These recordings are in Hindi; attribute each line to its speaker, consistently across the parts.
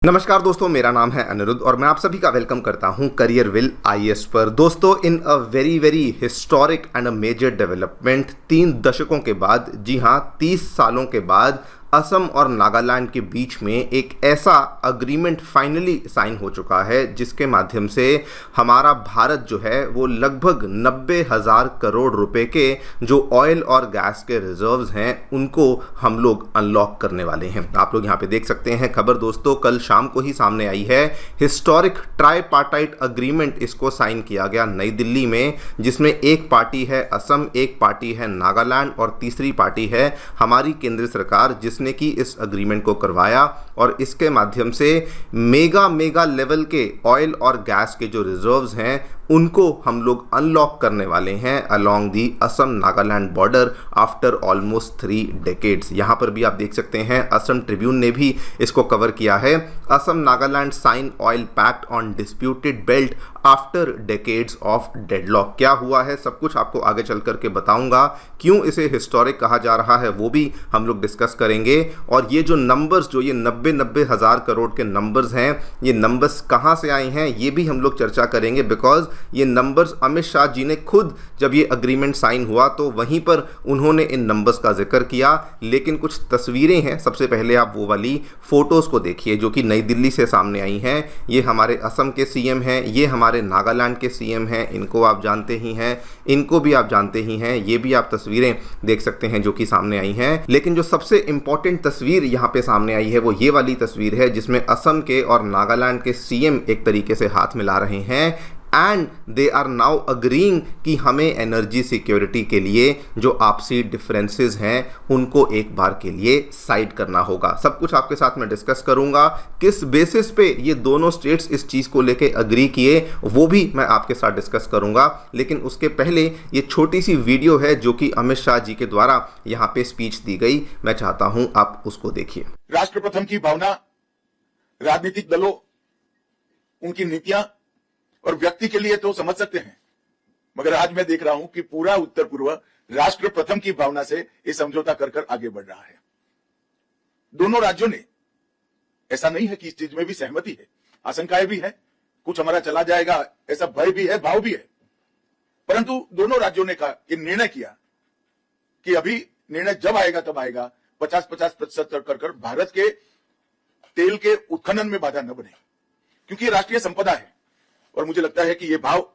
Speaker 1: नमस्कार दोस्तों, मेरा नाम है अनिरुद्ध और मैं आप सभी का वेलकम करता हूं करियर विल आईएएस पर। दोस्तों, in a very historic and a major development 3 दशकों के बाद, जी हां 30 सालों के बाद असम और नागालैंड के बीच में एक ऐसा अग्रीमेंट फाइनली साइन हो चुका है जिसके माध्यम से हमारा भारत जो है वो लगभग 90,000 करोड़ रुपए के जो ऑयल और गैस के रिजर्व्स हैं उनको हम लोग अनलॉक करने वाले हैं। आप लोग यहाँ पे देख सकते हैं खबर दोस्तों, कल शाम को ही सामने आई है। हिस्टोरिक ट्राईपार्टाइट अग्रीमेंट इसको साइन किया गया नई दिल्ली में, जिसमें एक पार्टी है असम, एक पार्टी है नागालैंड और तीसरी पार्टी है हमारी केंद्र सरकार, जिसने की इस अग्रीमेंट को करवाया। और इसके माध्यम से मेगा लेवल के ऑयल और गैस के जो रिजर्व्स हैं उनको हम लोग अनलॉक करने वाले हैं along the Assam Nagaland border after almost 3 decades. यहाँ पर भी आप देख सकते हैं असम ट्रिब्यून ने भी इसको कवर किया है। Assam Nagaland sign oil pact on disputed belt after decades of deadlock. क्या हुआ है सब कुछ आपको आगे चल करके बताऊंगा। क्यों इसे हिस्टोरिक कहा जा रहा है वो भी हम लोग डिस्कस करेंगे। और ये जो नंबर्स, जो ये 90 हज़ार करोड़ के नंबर्स हैं, ये नंबर्स कहाँ से आए हैं ये भी हम लोग चर्चा करेंगे। बिकॉज ये नंबर्स अमित शाह जी ने खुद, जब ये अग्रीमेंट साइन हुआ तो वहीं पर उन्होंने इन नंबर्स का जिक्र किया। लेकिन कुछ तस्वीरें हैं, सबसे पहले आप वो वाली फोटोज़ को देखिए जो कि नई दिल्ली से सामने आई हैं। ये हमारे असम के सीएम हैं, ये हमारे नागालैंड के सीएम हैं, इनको आप जानते ही हैं, इनको भी आप जानते ही हैं। ये भी आप तस्वीरें देख सकते हैं जो कि सामने आई हैं। लेकिन जो सबसे इंपॉर्टेंट तस्वीर यहाँ पे सामने आई है वो ये वाली तस्वीर है, जिसमें असम के और नागालैंड के सीएम एक तरीके से हाथ मिला रहे हैं and they are now agreeing कि हमें एनर्जी सिक्योरिटी के लिए जो आपसी डिफरेंसेस हैं उनको एक बार के लिए साइड करना होगा। सब कुछ आपके साथ मैं डिस्कस करूंगा। किस बेसिस पे ये दोनों स्टेट्स इस चीज़ को लेके अग्री किए वो भी मैं आपके साथ डिस्कस करूंगा। लेकिन उसके पहले ये छोटी सी वीडियो है जो कि अमित शाह जी के द्वारा यहाँ पे स्पीच दी गई, मैं चाहता हूं आप उसको देखिए।
Speaker 2: राष्ट्र प्रथम की भावना, राजनीतिक दलों, उनकी नीतियां और व्यक्ति के लिए तो समझ सकते हैं, मगर आज मैं देख रहा हूं कि पूरा उत्तर पूर्व राष्ट्र प्रथम की भावना से ये समझौता कर आगे बढ़ रहा है। दोनों राज्यों ने, ऐसा नहीं है कि इस चीज में भी सहमति है, आशंकाएं भी है, कुछ हमारा चला जाएगा ऐसा भय भी है, भाव भी है, परंतु दोनों राज्यों ने कहा, ये निर्णय किया कि अभी निर्णय जब आएगा तब आएगा, 50-50% कर भारत के तेल के उत्खनन में बाधा न बने, क्योंकि ये राष्ट्रीय संपदा है। और मुझे लगता है कि ये भाव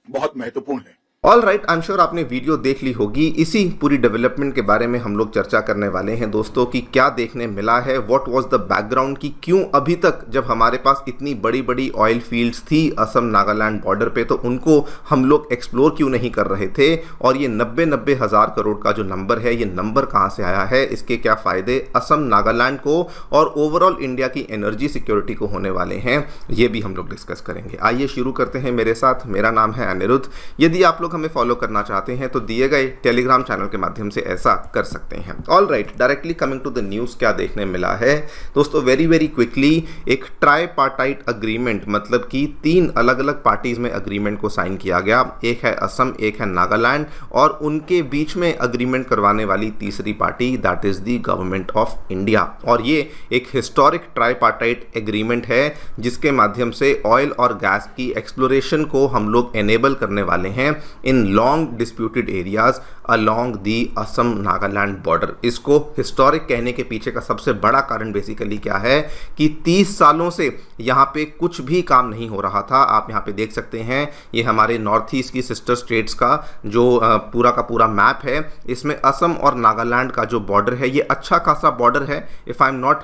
Speaker 2: बहुत महत्वपूर्ण है।
Speaker 1: All right, I am sure आपने वीडियो देख ली होगी। इसी पूरी डेवलपमेंट के बारे में हम लोग चर्चा करने वाले हैं दोस्तों कि क्या देखने मिला है, व्हाट वाज द बैकग्राउंड, कि क्यों अभी तक जब हमारे पास इतनी बड़ी ऑयल फील्ड्स थी असम नागालैंड बॉर्डर पे तो उनको हम लोग एक्सप्लोर क्यों नहीं कर रहे थे। और ये 90 हज़ार करोड़ का जो नंबर है, ये नंबर कहाँ से आया है, इसके क्या फ़ायदे असम नागालैंड को और ओवरऑल इंडिया की एनर्जी सिक्योरिटी को होने वाले हैं, ये भी हम लोग डिस्कस करेंगे। आइए शुरू करते हैं मेरे साथ। मेरा नाम है अनिरुद्ध। यदि आप हमें फॉलो करना चाहते हैं तो दिए गए टेलीग्राम चैनल के माध्यम से ऐसा कर सकते हैं। All right, directly coming to the news, क्या देखने मिला है दोस्तों। वेरी क्विकली, एक ट्राईपार्टाइट अग्रीमेंट, मतलब कि 3 अलग पार्टीज में अग्रीमेंट को साइन किया गया। एक है असम, एक है नागालैंड और उनके बीच में अग्रीमेंट करवाने वाली तीसरी party, that is the government of India. और ये एक हिस्टोरिक ट्राईपार्टाइट एग्रीमेंट है जिसके माध्यम से ऑयल और गैस की एक्सप्लोरेशन को हम लोग एनेबल करने वाले हैं in long disputed areas along the Assam Nagaland border. इसको हिस्टोरिक कहने के पीछे का सबसे बड़ा कारण बेसिकली क्या है कि 30 सालों से यहाँ पे कुछ भी काम नहीं हो रहा था। आप यहाँ पे देख सकते हैं, ये हमारे नॉर्थ ईस्ट की सिस्टर स्टेट्स का जो पूरा का पूरा मैप है। इसमें असम और नागालैंड का जो बॉर्डर है ये अच्छा खासा बॉर्डर है, if I am not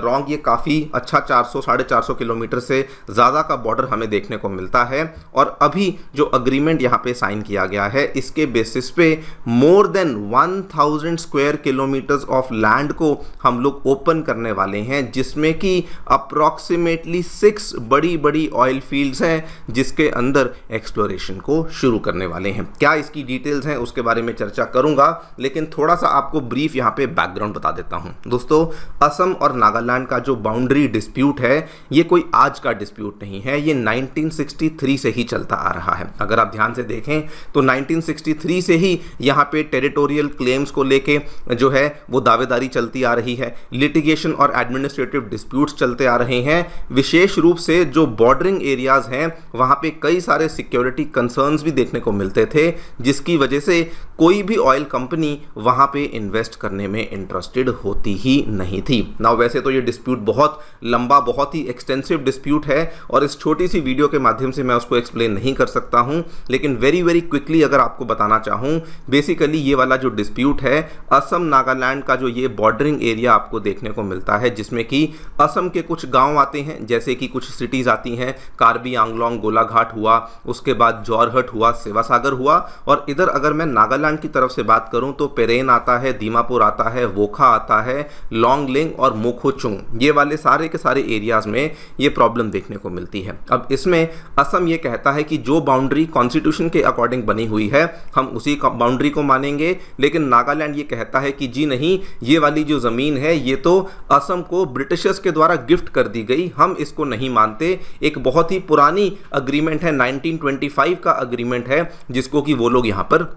Speaker 1: wrong, ये काफ़ी अच्छा 400-450 किलोमीटर से ज़्यादा का बॉर्डर हमें देखने को मिलता है। और अभी जो अग्रीमेंट यहाँ पे साइन किया गया है इसके बेसिस पे more than 1000 square kilometres of land को हम लोग ओपन करने वाले हैं, जिसमें कि अप्रॉक्सीमेटली 6 बड़ी ऑयल फील्ड्स हैं जिसके अंदर एक्सप्लोरेशन को शुरू करने वाले हैं। क्या इसकी डिटेल्स हैं उसके बारे में चर्चा करूंगा, लेकिन थोड़ा सा आपको ब्रीफ यहाँ पे बैकग्राउंड बता देता हूं दोस्तों। असम और नागालैंड का जो बाउंड्री डिस्प्यूट है ये कोई आज का डिस्प्यूट नहीं है, ये 1963 से ही चलता आ रहा है। अगर आप ध्यान से देखें देखें तो 1963 से ही यहाँ पे टेरिटोरियल क्लेम्स को लेके जो है वो दावेदारी चलती आ रही है, लिटिगेशन और एडमिनिस्ट्रेटिव डिस्प्यूट्स चलते आ रहे हैं। विशेष रूप से जो बॉर्डरिंग एरियाज हैं वहाँ पे कई सारे सिक्योरिटी कंसर्न्स भी देखने को मिलते थे, जिसकी वजह से कोई भी ऑयल कंपनी वहाँ पे इन्वेस्ट करने में इंटरेस्टेड होती ही नहीं थी। नाउ वैसे तो ये डिस्प्यूट बहुत लंबा, बहुत ही एक्सटेंसिव डिस्प्यूट है और इस छोटी सी वीडियो के माध्यम से मैं उसको एक्सप्लेन नहीं कर सकता हूँ, लेकिन वेरी वेरी क्विकली अगर आपको बताना चाहूँ, बेसिकली ये वाला जो डिस्प्यूट है असम नागालैंड का जो ये बॉर्डरिंग एरिया आपको देखने को मिलता है, जिसमें कि असम के कुछ गांव आते हैं, जैसे कि कुछ सिटीज आती हैं, कार्बी आंगलोंग गोलाघाट हुआ, उसके बाद जोरहट हुआ, सेवासागर हुआ, और इधर अगर मैं नागालैंड की तरफ से बात करूं तो पेरेन आता है, दीमापुर आता है, वोखा आता है, लोंगलिंग और मोखोचुंग, ये वाले सारे के सारे एरियाज में ये प्रॉब्लम देखने को मिलती है। अब इसमें असम ये कहता है कि जो बाउंड्री कॉन्स्टिट्यूशन के अकॉर्डिंग बनी हुई है हम उसी बाउंड्री को मानेंगे, लेकिन नागालैंड ये कहता है कि जी नहीं, ये वाली जो जमीन है ये तो असम को ब्रिटिशर्स के द्वारा गिफ्ट कर दी गई, हम इसको नहीं मानते। एक बहुत ही पुरानी अग्रीमेंट है, 1925 का अग्रीमेंट है, जिसको कि वो लोग यहाँ पर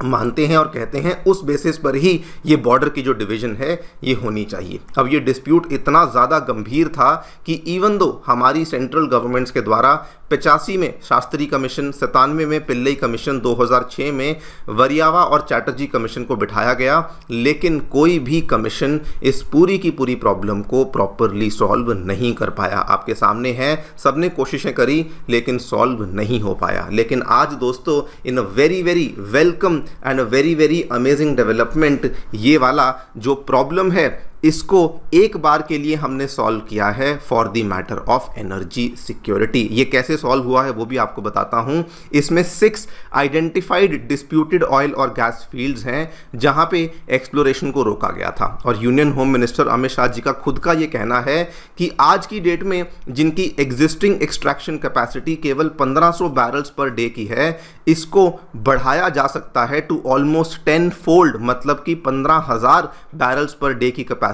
Speaker 1: मानते हैं और कहते हैं उस बेसिस पर ही ये बॉर्डर की जो डिवीजन है ये होनी चाहिए। अब ये डिस्प्यूट इतना ज़्यादा गंभीर था कि इवन दो हमारी सेंट्रल गवर्नमेंट्स के द्वारा 85 में शास्त्री कमीशन, 97 में पिल्लई कमीशन, 2006 में वरियावा और चैटर्जी कमीशन को बिठाया गया, लेकिन कोई भी कमीशन इस पूरी की पूरी प्रॉब्लम को प्रॉपरली सॉल्व नहीं कर पाया। आपके सामने है, सबने कोशिशें करी लेकिन सॉल्व नहीं हो पाया। लेकिन आज दोस्तों in a very very welcome and a very very amazing development, ये वाला जो प्रॉब्लम है इसको एक बार के लिए हमने सॉल्व किया है for the matter of energy security. ये कैसे सॉल्व हुआ है वो भी आपको बताता हूं। इसमें 6 आइडेंटिफाइड डिस्प्यूटेड ऑयल और गैस फील्ड्स हैं जहां पे एक्सप्लोरेशन को रोका गया था, और union home minister Amit Shah ji का खुद का ये कहना है कि आज की डेट में जिनकी एग्जिस्टिंग एक्सट्रैक्शन कैपेसिटी केवल 1500 बैरल्स पर डे की है, इसको बढ़ाया जा सकता है टू ऑलमोस्ट 10 फोल्ड, मतलब कि 15,000 बैरल्स पर डे की कैपेसिटी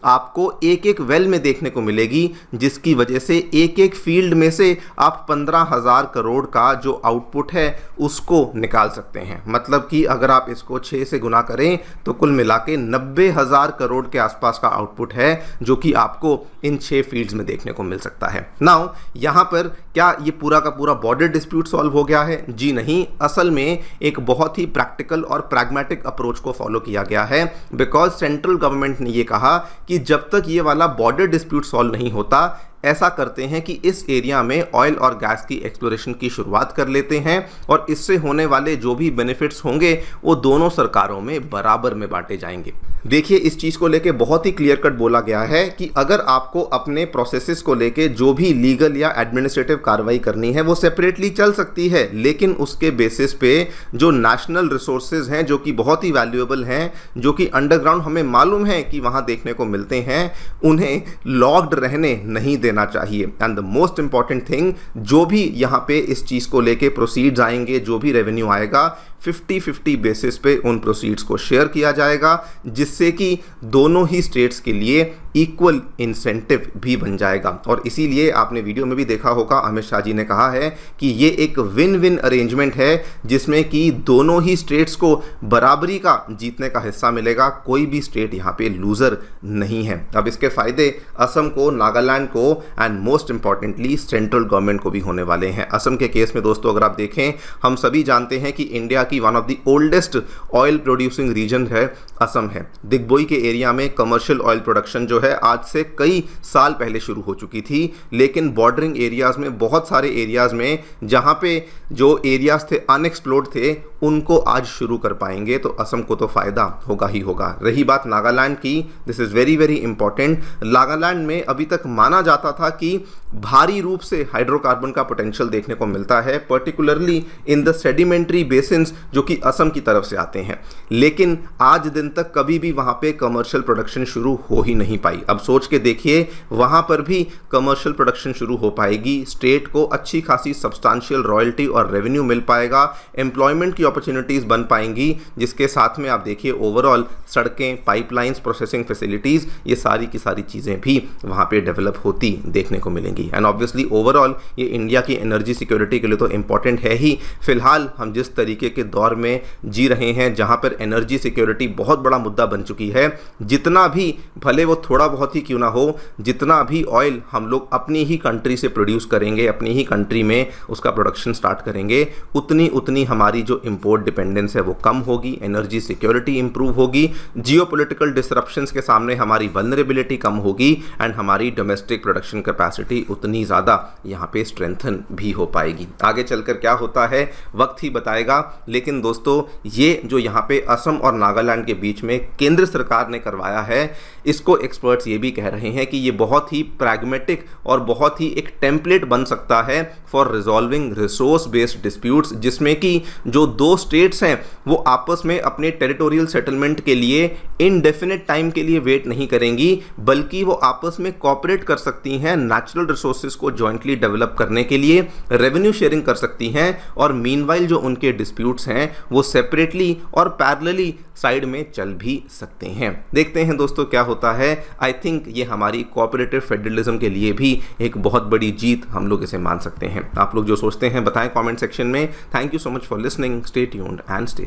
Speaker 1: आपको एक एक वेल में देखने को मिलेगी, जिसकी वजह से एक एक फील्ड में से आप 15,000 करोड़ का जो आउटपुट है उसको निकाल सकते हैं। मतलब कि अगर आप इसको 6 से गुना करें तो कुल मिला के 90,000 करोड़ के आसपास का आउटपुट है, जो कि आपको इन 6 फील्ड्स में देखने को मिल सकता है। नाउ यहां पर क्या ये पूरा का पूरा बॉर्डर डिस्प्यूट सॉल्व हो गया है? जी नहीं, असल में एक बहुत ही प्रैक्टिकल और प्रैग्मेटिक अप्रोच को फॉलो किया गया है, बिकॉज सेंट्रल गवर्नमेंट ने ये कहा कि जब तक ये वाला बॉर्डर डिस्प्यूट सॉल्व नहीं होता, ऐसा करते हैं कि इस एरिया में ऑयल और गैस की एक्सप्लोरेशन की शुरुआत कर लेते हैं, और इससे होने वाले जो भी बेनिफिट्स होंगे वो दोनों सरकारों में बराबर में बांटे जाएंगे। देखिए, इस चीज़ को लेके बहुत ही क्लियर कट बोला गया है कि अगर आपको अपने प्रोसेसेस को लेके जो भी लीगल या एडमिनिस्ट्रेटिव कार्रवाई करनी है वो सेपरेटली चल सकती है, लेकिन उसके बेसिस पे जो नेशनल रिसोर्सेज हैं जो कि बहुत ही वैल्यूएबल हैं, जो कि अंडरग्राउंड हमें मालूम है कि वहाँ देखने को मिलते हैं, उन्हें लॉक्ड रहने नहीं देना चाहिए। And the most important thing, जो भी यहाँ पे इस चीज़ को लेके प्रोसीड्स आएंगे, जो भी रेवेन्यू आएगा, 50-50 बेसिस पे उन प्रोसीड्स को शेयर किया जाएगा, जिससे कि दोनों ही स्टेट्स के लिए इक्वल इंसेंटिव भी बन जाएगा। और इसीलिए आपने वीडियो में भी देखा होगा, अमित शाह जी ने कहा है कि ये एक विन विन अरेंजमेंट है, जिसमें कि दोनों ही स्टेट्स को बराबरी का जीतने का हिस्सा मिलेगा, कोई भी स्टेट यहाँ पे लूजर नहीं है। अब इसके फायदे असम को, नागालैंड को and most importantly central government को भी होने वाले हैं। असम के केस में दोस्तों अगर आप देखें, हम सभी जानते हैं कि इंडिया की one of the oldest oil producing region है असम है। दिग्बोई के एरिया में कमर्शियल ऑयल प्रोडक्शन जो है आज से कई साल पहले शुरू हो चुकी थी, लेकिन बॉर्डरिंग एरियाज में, बहुत सारे एरियाज में जहां पे जो एरियाज थे अनएक्सप्लोर्ड थे, उनको आज शुरू कर पाएंगे, तो असम को तो फायदा होगा ही होगा। रही बात नागालैंड की, this is very very important. Nagaland में अभी तक माना जाता था कि भारी रूप से हाइड्रोकार्बन का पोटेंशियल देखने को मिलता है, particularly in the sedimentary basins जो कि असम की तरफ से आते हैं, लेकिन आज दिन तक कभी भी वहां पे कमर्शियल प्रोडक्शन शुरू हो ही नहीं पाई पाई। अब सोच के देखिए, वहाँ पर भी कमर्शियल प्रोडक्शन शुरू हो पाएगी, स्टेट को अच्छी खासी सब्सटेंशियल रॉयल्टी और रेवेन्यू मिल पाएगा, एम्प्लॉयमेंट की अपॉर्चुनिटीज़ बन पाएंगी, जिसके साथ में आप देखिए ओवरऑल सड़कें, पाइपलाइंस, प्रोसेसिंग फैसिलिटीज़, ये सारी की सारी चीज़ें भी वहाँ पे डेवलप होती देखने को मिलेंगी। एंड ऑब्वियसली ओवरऑल ये इंडिया की एनर्जी सिक्योरिटी के लिए तो इम्पॉर्टेंट है ही। फिलहाल हम जिस तरीके के दौर में जी रहे हैं जहाँ पर एनर्जी सिक्योरिटी बहुत बड़ा मुद्दा बन चुकी है, जितना भी भले वो थोड़ा बहुत ही क्यों ना हो, जितना भी ऑयल हम लोग अपनी ही कंट्री से प्रोड्यूस करेंगे, अपनी ही कंट्री में उसका प्रोडक्शन स्टार्ट करेंगे, उतनी हमारी जो इंपोर्ट डिपेंडेंस है वो कम होगी, एनर्जी सिक्योरिटी इंप्रूव होगी, जियोपॉलिटिकल डिसरप्शंस के सामने हमारी वल्नरेबिलिटी कम होगी एंड हमारी डोमेस्टिक प्रोडक्शन कैपेसिटी उतनी ज़्यादा यहाँ पे स्ट्रेंथन भी हो पाएगी। आगे चलकर क्या होता है वक्त ही बताएगा, लेकिन दोस्तों ये जो यहाँ पे असम और नागालैंड के बीच में केंद्र सरकार ने करवाया है, इसको एक्सपर्ट्स ये भी कह रहे हैं कि ये बहुत ही प्रैग्मेटिक और बहुत ही एक टेम्पलेट बन सकता है for resolving resource based disputes, जिसमें कि जो दो स्टेट्स हैं वो आपस में अपने टेरिटोरियल सेटलमेंट के लिए इनडेफिनेट टाइम के लिए वेट नहीं करेंगी, बल्कि वो आपस में कोऑपरेट कर सकती हैं, नेचुरल रिसोर्सेज को जॉइंटली डेवलप करने के लिए रेवेन्यू शेयरिंग कर सकती हैं, और मीनवाइल जो उनके डिस्प्यूट्स हैं वो सेपरेटली और पैरेलली साइड में चल भी सकते हैं। देखते हैं दोस्तों क्या होता है। आई थिंक ये हमारी कोऑपरेटिव फेडरलिज्म के लिए भी एक बहुत बड़ी जीत हम लोग इसे मान सकते हैं। आप लोग जो सोचते हैं बताएं कमेंट सेक्शन में। Thank you so much for listening, stay tuned and stay